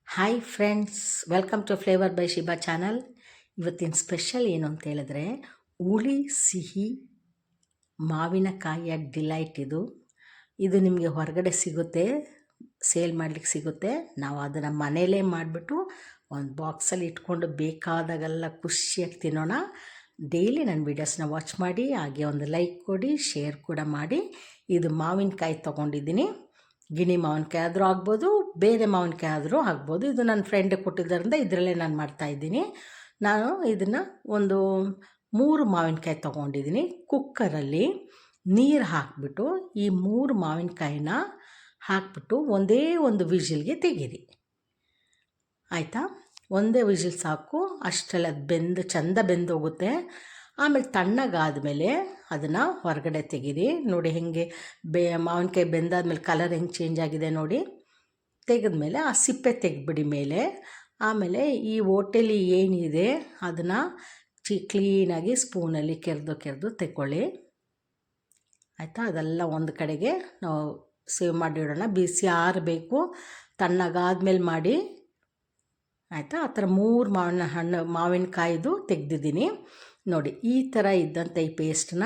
Hi friends, welcome to flavour by Shiba channel. ಇವತ್ತಿನ special ಏನು ಅಂತ ಹೇಳಿದ್ರೆ ಹುಳಿ ಸಿಹಿ ಮಾವಿನಕಾಯಿಯ ಡಿಲೈಟ್. ಇದು ನಿಮಗೆ ಹೊರಗಡೆ ಸಿಗುತ್ತೆ, ಸೇಲ್ ಮಾಡಲಿಕ್ಕೆ ಸಿಗುತ್ತೆ. ನಾವು ಅದನ್ನು ಮನೆಯಲ್ಲೇ ಮಾಡಿಬಿಟ್ಟು ಒಂದು ಬಾಕ್ಸಲ್ಲಿ ಇಟ್ಕೊಂಡು ಬೇಕಾದಾಗೆಲ್ಲ ಖುಷಿಯಾಗಿ ತಿನ್ನೋಣ. ಡೈಲಿ ನನ್ನ ವೀಡಿಯೋಸ್ನ ವಾಚ್ ಮಾಡಿ, ಹಾಗೆ ಒಂದು ಲೈಕ್ ಕೊಡಿ, ಶೇರ್ ಕೂಡ ಮಾಡಿ. ಇದು ಮಾವಿನಕಾಯಿ ತೊಗೊಂಡಿದ್ದೀನಿ. ಗಿಣಿ ಮಾವಿನಕಾಯಿ ಆದರೂ ಆಗ್ಬೋದು, ಬೇರೆ ಮಾವಿನಕಾಯಿ ಆದರೂ ಆಗ್ಬೋದು. ಇದು ನನ್ನ ಫ್ರೆಂಡ್ ಕೊಟ್ಟಿದ್ದರಿಂದ ಇದರಲ್ಲೇ ನಾನು ಮಾಡ್ತಾಯಿದ್ದೀನಿ. ನಾನು ಇದನ್ನು ಒಂದು 3 ಮಾವಿನಕಾಯಿ ತೊಗೊಂಡಿದ್ದೀನಿ. ಕುಕ್ಕರಲ್ಲಿ ನೀರು ಹಾಕಿಬಿಟ್ಟು ಈ 3 ಮಾವಿನಕಾಯಿನ ಹಾಕಿಬಿಟ್ಟು ಒಂದೇ ಒಂದು ವಿಜಿಲ್ಗೆ ತೆಗೀರಿ, ಆಯಿತಾ? ಒಂದೇ ವಿಜಿಲ್ ಸಾಕು. ಅಷ್ಟೆಲ್ಲ ಅದು ಚೆಂದ ಬೆಂದೋಗುತ್ತೆ. ಆಮೇಲೆ ತಣ್ಣಗಾದಮೇಲೆ ಅದನ್ನು ಹೊರಗಡೆ ತೆಗೀರಿ. ನೋಡಿ ಹೆಂಗೆ ಮಾವಿನಕಾಯಿ ಬೆಂದಾದ್ಮೇಲೆ ಕಲರ್ ಹೆಂಗೆ ಚೇಂಜ್ ಆಗಿದೆ ನೋಡಿ. ತೆಗೆದ್ಮೇಲೆ ಆ ಸಿಪ್ಪೆ ತೆಗೆದ್ಬಿಡಿ ಮೇಲೆ. ಆಮೇಲೆ ಈ ಹೋಟೆಲಿ ಏನಿದೆ ಅದನ್ನು ಕ್ಲೀನಾಗಿ ಸ್ಪೂನಲ್ಲಿ ಕೆರೆದು ತೆಕ್ಕೊಳ್ಳಿ, ಆಯಿತಾ? ಅದೆಲ್ಲ ಒಂದು ಕಡೆಗೆ ನಾವು ಸೇವ್ ಮಾಡಿಡೋಣ. ಬಿಸಿ ಆರಬೇಕು, ತಣ್ಣಗಾದ್ಮೇಲೆ ಮಾಡಿ, ಆಯಿತಾ? ಆ ಥರ 3 ಮಾವಿನಕಾಯಿದು ತೆಗೆದಿದ್ದೀನಿ ನೋಡಿ. ಈ ಥರ ಇದ್ದಂಥ ಈ ಪೇಸ್ಟನ್ನ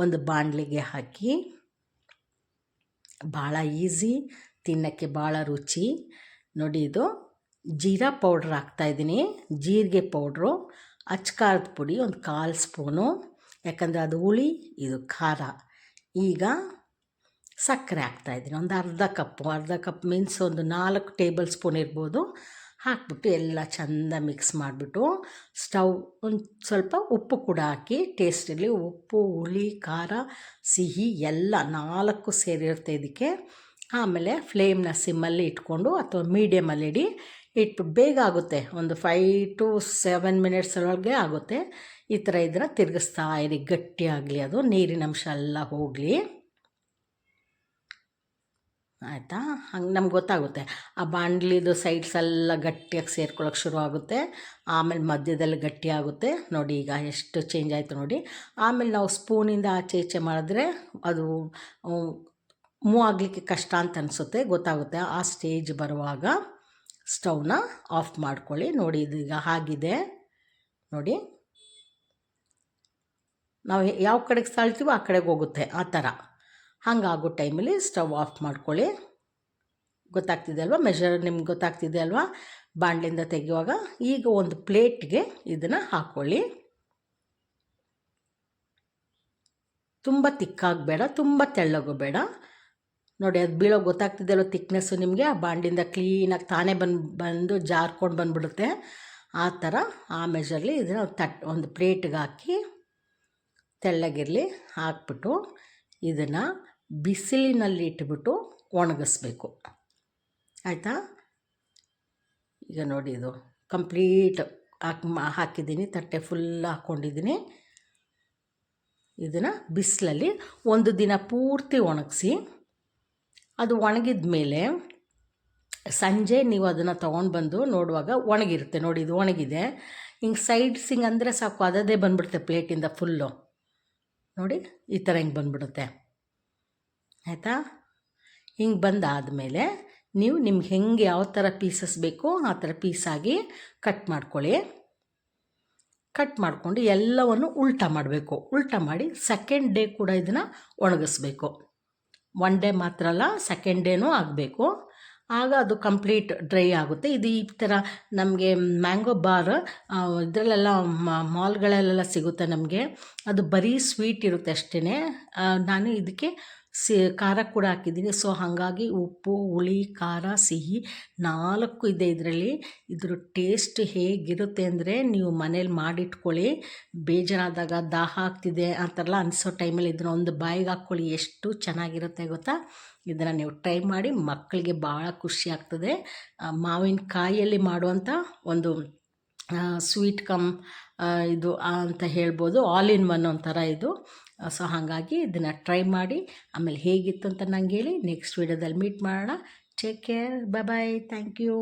ಒಂದು ಬಾಣಲಿಗೆ ಹಾಕಿ, ಭಾಳ ಈಸಿ, ತಿನ್ನೋಕ್ಕೆ ಭಾಳ ರುಚಿ ನೋಡಿ. ಇದು ಜೀರಾ ಪೌಡ್ರ್ ಹಾಕ್ತಾಯಿದ್ದೀನಿ, ಜೀರಿಗೆ ಪೌಡ್ರು, ಅಚ್ಕಾರದ ಪುಡಿ ಒಂದು 1/4 ಸ್ಪೂನು, ಯಾಕಂದರೆ ಅದು ಹುಳಿ, ಇದು ಖಾರ. ಈಗ ಸಕ್ಕರೆ ಹಾಕ್ತಾಯಿದ್ದೀನಿ ಒಂದು ಅರ್ಧ ಕಪ್ ಮೀನ್ಸ್ ಒಂದು 4 ಟೇಬಲ್ ಸ್ಪೂನ್ ಇರ್ಬೋದು. ಹಾಕ್ಬಿಟ್ಟು ಎಲ್ಲ ಚೆಂದ ಮಿಕ್ಸ್ ಮಾಡಿಬಿಟ್ಟು ಸ್ಟವ್ ಒಂದು ಸ್ವಲ್ಪ ಉಪ್ಪು ಕೂಡ ಹಾಕಿ, ಟೇಸ್ಟಲ್ಲಿ ಉಪ್ಪು, ಹುಳಿ, ಖಾರ, ಸಿಹಿ ಎಲ್ಲ 4 ಸೇರಿರುತ್ತೆ ಇದಕ್ಕೆ. ಆಮೇಲೆ ಫ್ಲೇಮ್ನ ಸಿಮ್ಮಲ್ಲಿ ಇಟ್ಕೊಂಡು ಅಥವಾ ಮೀಡಿಯಮಲ್ಲಿ ಇಟ್ಬಿಟ್ಟು ಬೇಗ ಆಗುತ್ತೆ. ಒಂದು 5 to 7 ಮಿನಿಟ್ಸ್ ಒಳಗೆ ಆಗುತ್ತೆ. ಈ ಥರ ಇದನ್ನು ತಿರುಗಿಸ್ತಾ ಇರಿ, ಗಟ್ಟಿ ಆಗಲಿ, ಅದು ನೀರಿನ ಅಂಶ ಎಲ್ಲ ಹೋಗಲಿ, ಆಯಿತಾ? ಹಂಗೆ ನಮ್ಗೆ ಗೊತ್ತಾಗುತ್ತೆ. ಆ ಬಾಣಲಿದು ಸೈಡ್ಸ್ ಎಲ್ಲ ಗಟ್ಟಿಯಾಗಿ ಸೇರ್ಕೊಳ್ಳೋಕೆ ಶುರು ಆಗುತ್ತೆ. ಆಮೇಲೆ ಮಧ್ಯದಲ್ಲಿ ಗಟ್ಟಿ ಆಗುತ್ತೆ ನೋಡಿ. ಈಗ ಎಷ್ಟು ಚೇಂಜ್ ಆಯಿತು ನೋಡಿ. ಆಮೇಲೆ ನಾವು ಸ್ಪೂನಿಂದ ಆಚೆ ಈಚೆ ಮಾಡಿದ್ರೆ ಅದು ಮೂವ್ ಆಗಲಿಕ್ಕೆ ಕಷ್ಟ ಅಂತ ಅನಿಸುತ್ತೆ, ಗೊತ್ತಾಗುತ್ತೆ. ಆ ಸ್ಟೇಜ್ ಬರುವಾಗ ಸ್ಟವ್ನ ಆಫ್ ಮಾಡ್ಕೊಳ್ಳಿ. ನೋಡಿ ಇದೀಗ ಆಗಿದೆ ನೋಡಿ. ನಾವು ಯಾವ ಕಡೆಗೆ ಸಾಳ್ತೀವೋ ಆ ಕಡೆಗೆ ಹೋಗುತ್ತೆ, ಆ ಥರ. ಹಾಗಾಗೋ ಟೈಮಲ್ಲಿ ಸ್ಟವ್ ಆಫ್ ಮಾಡ್ಕೊಳ್ಳಿ. ಗೊತ್ತಾಗ್ತಿದೆ ಅಲ್ವಾ? ಮೆಷರ್ ನಿಮ್ಗೆ ಗೊತ್ತಾಗ್ತಿದೆ ಅಲ್ವಾ? ಬಾಣಲಿಂದ ತೆಗೆಯುವಾಗ. ಈಗ ಒಂದು ಪ್ಲೇಟ್ಗೆ ಇದನ್ನು ಹಾಕ್ಕೊಳ್ಳಿ. ತುಂಬ ತಿಕ್ಕಾಗಬೇಡ, ತುಂಬ ತೆಳ್ಳಗೂ ಬೇಡ ನೋಡಿ. ಅದು ಬೀಳೋ ಗೊತ್ತಾಗ್ತಿದೆ ಅಲ್ವ ತಿಕ್ನೆಸ್ಸು ನಿಮಗೆ? ಆ ಬಾಣಲಿಂದ ಕ್ಲೀನಾಗಿ ತಾನೇ ಬಂದು ಜಾರ್ಕೊಂಡು ಬಂದುಬಿಡುತ್ತೆ. ಆ ಥರ ಆ ಮೆಷರ್ಲಿ ಇದನ್ನು ಒಂದು ಪ್ಲೇಟ್ಗೆ ಹಾಕಿ, ತೆಳ್ಳಗಿರಲಿ, ಹಾಕ್ಬಿಟ್ಟು ಇದನ್ನು ಬಿಸಿಲಿನಲ್ಲಿ ಇಟ್ಬಿಟ್ಟು ಒಣಗಿಸ್ಬೇಕು, ಆಯಿತಾ? ಈಗ ನೋಡಿ ಇದು ಕಂಪ್ಲೀಟ್ ಹಾಕಿದ್ದೀನಿ, ತಟ್ಟೆ ಫುಲ್ ಹಾಕ್ಕೊಂಡಿದ್ದೀನಿ. ಇದನ್ನು ಬಿಸಿಲಲ್ಲಿ ಒಂದು ದಿನ ಪೂರ್ತಿ ಒಣಗಿಸಿ, ಅದು ಒಣಗಿದ ಮೇಲೆ ಸಂಜೆ ನೀವು ಅದನ್ನು ತೊಗೊಂಡು ಬಂದು ನೋಡುವಾಗ ಒಣಗಿರುತ್ತೆ ನೋಡಿ. ಇದು ಒಣಗಿದೆ. ಹಿಂಗೆ ಸೈಡ್ಸಿಂಗ್ ಅಂದರೆ ಸಾಕು, ಅದೇ ಬಂದುಬಿಡುತ್ತೆ ಪ್ಲೇಟಿಂದ ಫುಲ್ಲು ನೋಡಿ. ಈ ಥರ ಹಿಂಗೆ ಬಂದುಬಿಡುತ್ತೆ, ಆಯಿತಾ? ಹಿಂಗೆ ಬಂದಾದಮೇಲೆ ನೀವು ನಿಮ್ಗೆ ಹೆಂಗೆ ಯಾವ ಥರ ಪೀಸಸ್ ಬೇಕು ಆ ಥರ ಪೀಸಾಗಿ ಕಟ್ ಮಾಡ್ಕೊಳ್ಳಿ. ಕಟ್ ಮಾಡಿಕೊಂಡು ಎಲ್ಲವನ್ನು ಉಲ್ಟಾ ಮಾಡಬೇಕು. ಉಲ್ಟಾ ಮಾಡಿ ಸೆಕೆಂಡ್ ಡೇ ಕೂಡ ಇದನ್ನು ಒಣಗಿಸ್ಬೇಕು. 1 ಡೇ ಮಾತ್ರ ಅಲ್ಲ, ಸೆಕೆಂಡ್ ಡೇನೂ ಆಗಬೇಕು. ಆಗ ಅದು ಕಂಪ್ಲೀಟ್ ಡ್ರೈ ಆಗುತ್ತೆ. ಇದು ಈ ಥರ ನಮಗೆ ಮ್ಯಾಂಗೋ ಬಾರ್ ಇದರಲ್ಲೆಲ್ಲ ಮಾಲ್ಗಳಲ್ಲೆಲ್ಲ ಸಿಗುತ್ತೆ ನಮಗೆ. ಅದು ಬರೀ ಸ್ವೀಟ್ ಇರುತ್ತೆ ಅಷ್ಟೇ. ನಾನು ಇದಕ್ಕೆ ಖಾರ ಕೂಡ ಹಾಕಿದ್ದೀನಿ. ಸೊ ಹಾಗಾಗಿ ಉಪ್ಪು, ಹುಳಿ, ಖಾರ, ಸಿಹಿ 4 ಇದೆ ಇದರಲ್ಲಿ. ಇದ್ರ ಟೇಸ್ಟ್ ಹೇಗಿರುತ್ತೆ ಅಂದರೆ ನೀವು ಮನೇಲಿ ಮಾಡಿಟ್ಕೊಳ್ಳಿ. ಬೇಜಾರಾದಾಗ, ದಾಹ ಆಗ್ತಿದೆ ಆ ಥರಲ್ಲ ಅನಿಸೋ ಟೈಮಲ್ಲಿ ಇದನ್ನ ಒಂದು ಬಾಯಿಗೆ ಹಾಕ್ಕೊಳ್ಳಿ, ಎಷ್ಟು ಚೆನ್ನಾಗಿರುತ್ತೆ ಗೊತ್ತಾ? ಇದನ್ನು ನೀವು ಟ್ರೈ ಮಾಡಿ, ಮಕ್ಕಳಿಗೆ ಭಾಳ ಖುಷಿ ಆಗ್ತದೆ. ಮಾವಿನಕಾಯಿಯಲ್ಲಿ ಮಾಡುವಂಥ ಒಂದು ಸ್ವೀಟ್ ಇದು ಅಂತ ಹೇಳ್ಬೋದು, ಆಲ್ ಇನ್ ಒನ್ ಒಂಥರ ಇದು. ಸೊ ಹಾಗಾಗಿ ಇದನ್ನು ಟ್ರೈ ಮಾಡಿ, ಆಮೇಲೆ ಹೇಗಿತ್ತು ಅಂತ ನಂಗೆ ಹೇಳಿ. ನೆಕ್ಸ್ಟ್ ವೀಡಿಯೋದಲ್ಲಿ ಮೀಟ್ ಮಾಡೋಣ. Take care, bye bye, thank you.